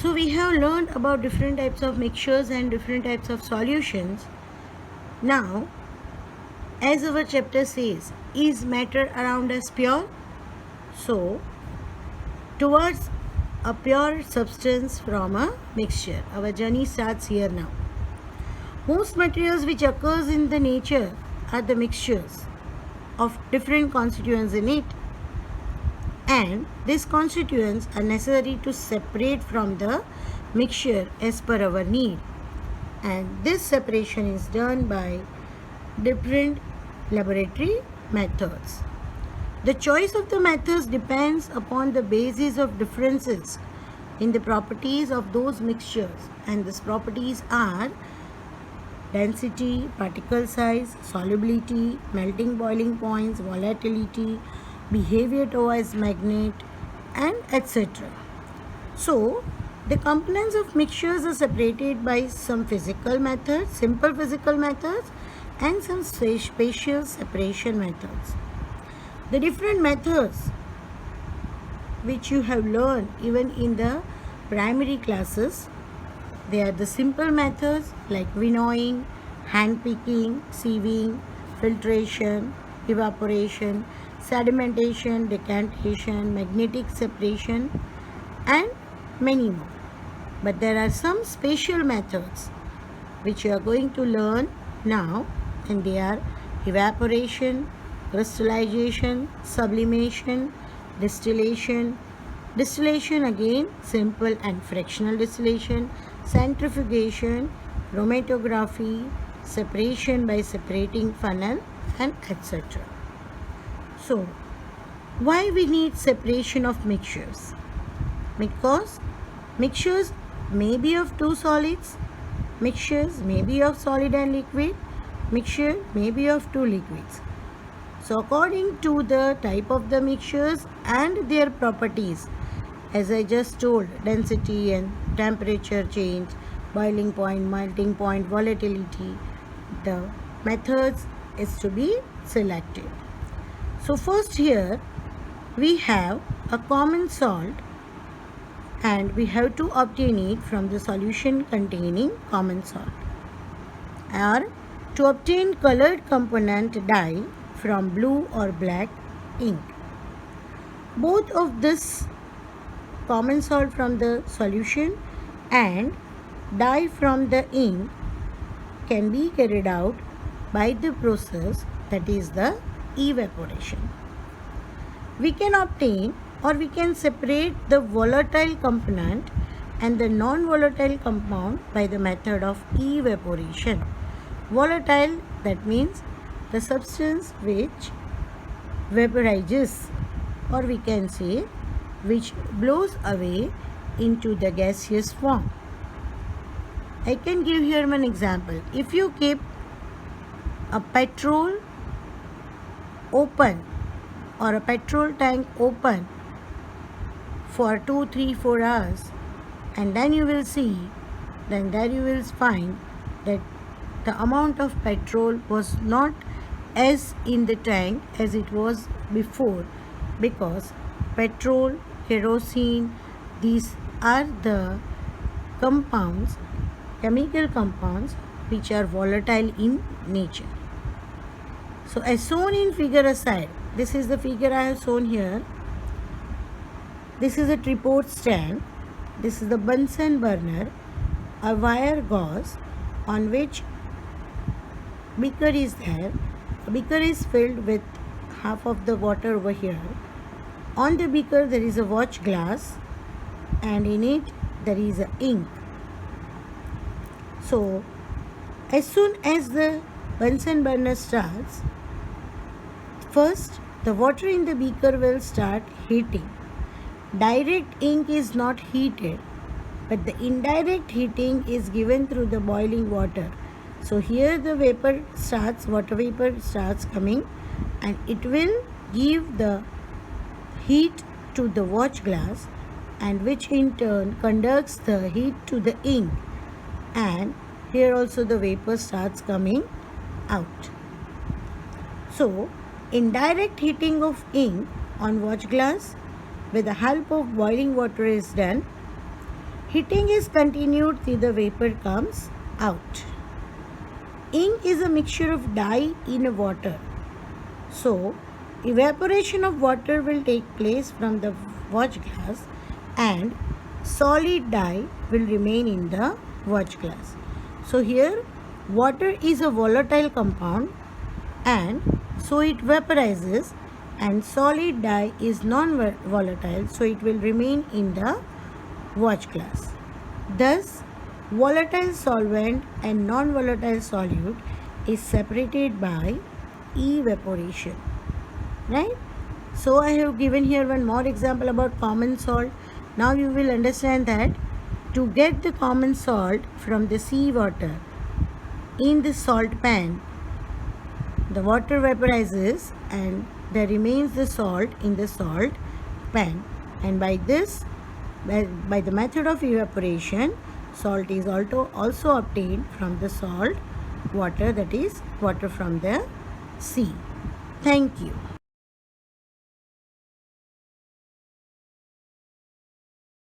So we have learned about different types of mixtures and different types of solutions. Now, as our chapter says, is matter around us pure? So, towards a pure substance from a mixture. Our journey starts here now. Most materials which occurs in the nature are the mixtures of different constituents in it, and these constituents are necessary to separate from the mixture as per our need, and this separation is done by different laboratory methods. The choice of the methods depends upon the basis of differences in the properties of those mixtures, and these properties are density, particle size, solubility, melting boiling points, volatility, behavior towards magnet, and etc. So, the components of mixtures are separated by some physical methods, simple physical methods, and some spatial separation methods. The different methods which you have learned even in the primary classes, they are the simple methods like winnowing, hand picking, sieving, filtration, evaporation, sedimentation, decantation, magnetic separation, and many more. But there are some spatial methods which you are going to learn now, and they are evaporation, crystallization, sublimation, distillation, distillation again simple and fractional distillation, centrifugation, chromatography, separation by separating funnel, and etc. So, why we need separation of mixtures? Because mixtures may be of two solids, mixtures may be of solid and liquid, mixture may be of two liquids. So according to the type of the mixtures and their properties, as I just told, density and temperature change, boiling point, melting point, volatility, the methods is to be selected. So first here we have a common salt, and we have to obtain it from the solution containing common salt. Or to obtain colored component dye from blue or black ink. Both of this common salt from the solution and dye from the ink can be carried out by the process that is the evaporation. We can obtain or we can separate the volatile component and the non-volatile compound by the method of evaporation. Volatile, that means the substance which vaporizes, or we can say which blows away into the gaseous form. I can give here one example. If you keep a petrol open or a petrol tank open for 2, 3, 4 hours, and then you will find that the amount of petrol was not as in the tank as it was before, because petrol, kerosene, these are the compounds, chemical compounds which are volatile in nature. So as shown in figure aside, this is the figure I have shown here. This is a tripod stand. This is the Bunsen burner, a wire gauze on which beaker is there. A beaker is filled with half of the water over here. On the beaker there is a watch glass, and in it there is a ink. So as soon as the Bunsen burner starts, first the water in the beaker will start heating. Direct ink is not heated, but the indirect heating is given through the boiling water. So here the water vapor starts coming, and it will give the heat to the watch glass, and which in turn conducts the heat to the ink, and here also the vapor starts coming out. So indirect heating of ink on watch glass with the help of boiling water is done, Heating is continued till the vapor comes out. Ink is a mixture of dye in water. So, evaporation of water will take place from the watch glass and solid dye will remain in the watch glass. So, here water is a volatile compound and so it vaporizes, and solid dye is non-volatile, so it will remain in the watch glass. Thus, volatile solvent and non-volatile solute is separated by evaporation. Right? So I have given here one more example about common salt. Now you will understand that to get the common salt from the sea water in the salt pan, the water vaporizes and there remains the salt in the salt pan, and by this, by the method of evaporation, salt is also obtained from the salt water, that is water from the sea. Thank you.